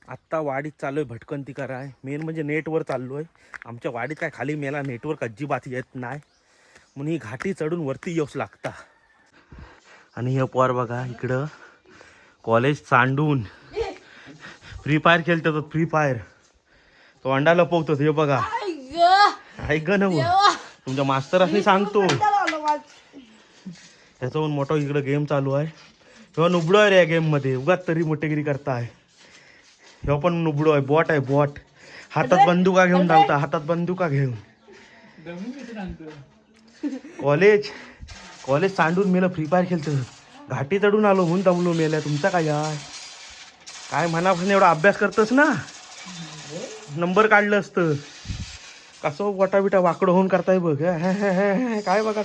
आत्ता वाडीत चालू आहे भटकंती कराय. मेन म्हणजे नेटवर चाललो आहे. आमच्या वाडीत काय खाली मेला नेटवर्क अजिबात येत नाही, म्हणून ही घाटी चढून वरती येऊच लागता. आणि हे पोर बघा इकडं कॉलेज सांडून फ्री फायर खेळतो. फ्री फायर तो अंडा लपवतो. हे बघा ऐक ना तुमच्या मास्तरांनी सांगतो. त्याच्याहून मोठा इकडे गेम चालू आहे. तेव्हा नुबडो आहे रे या गेम मध्ये. उगाच तरी मोठेगिरी करताय. ह्यो पण नुबडो आहे. बॉट आहे बॉट. हातात बंदुका घेऊन धावता. हातात बंदुका घेऊन. कॉलेज सांडून मेलं. Free fire खेळतं. घाटी चढून आलो म्हणून दमलो मेल्या. तुमचा काय यार काय मनापासून एवढा अभ्यास करतस ना नंबर काढलं असतं. कसं वटा बिटा वाकडं होऊन करताय बघ. काय बघा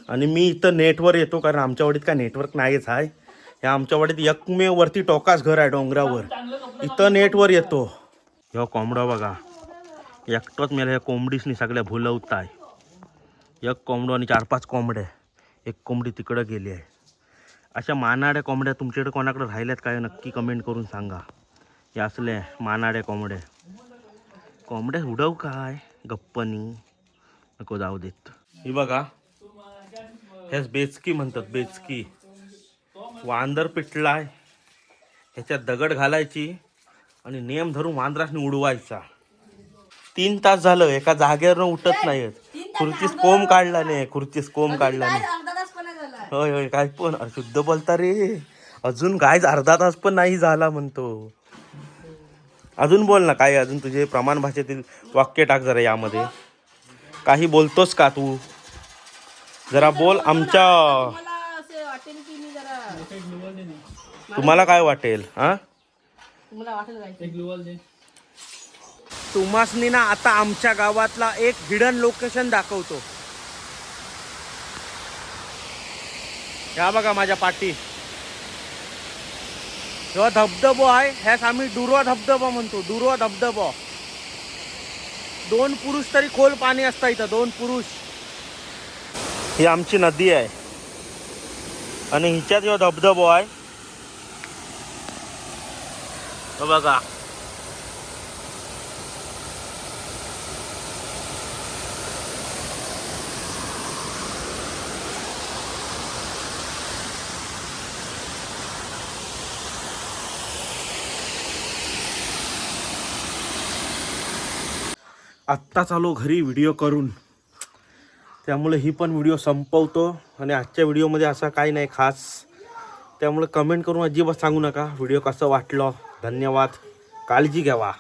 आणि मी इथं नेटवर येतो कारण आमच्या वाडीत काय नेटवर्क नाहीच आहे. ह्या आमच्या वाडीत एकमेव वरती टोकाच घर आहे डोंगरावर. इथं नेटवर येतो. ह्यो कोंबडा बघा एकटोच मेला. ह्या कोंबडीसनी सगळ्या भुलवताय. एक कोंबडो आणि 4-5 कोंबड्या. एक कोंबडी तिकडं गेली आहे. अशा मानाड्या कोंबड्या तुमच्याकडे कोणाकडे राहिल्यात काय नक्की कमेंट करून सांगा. हे असले मानाड्या कोंबड्या उडव काय गप्पनी नको जाऊ देत. ही बघा ह्याच बेचकी म्हणतात. बेचकी वांदर पिटलाय. ह्याच्यात दगड घालायची आणि नेम धरून वांदरासनी उडवायचा. 3 तास झालं एका जागेवरनं उठत नाहीत. खुर्चीस कोंब काढला नाही. होय होय काय पण शुद्ध बोलता रे. अजून काय अर्धा तास पण नाही झाला म्हणतो. अजून बोल ना काय. अजून तुझे प्रमाण भाषेतील वाक्य टाक जरा यामध्ये. काही बोलतोस का तू जरा बोल. आमच्या तुम्हाला काय वाटेल हा तुम्हासनी ना आता आमच्या गावातला एक हिडन लोकेशन दाखवतो. या बघा माझ्या पाठी जेव्हा धबधबो आहे. ह्यास आम्ही डुरवा धबधबा म्हणतो. डुरवा धबधबा. 2 पुरुष तरी खोल पाणी असतं इथं. 2 पुरुष. ही आमची नदी आहे आणि हिच्यात जेव्हा धबधबो आहे तो बघा. आत्ता चालू घरी व्हिडिओ करून, त्यामुळे ही पण व्हिडिओ संपवतो. आणि आजच्या व्हिडिओमध्ये असा काही नाही खास, त्यामुळे कमेंट करून अजिबात सांगू नका व्हिडिओ कसं वाटलं. धन्यवाद. काळजी घ्यावा.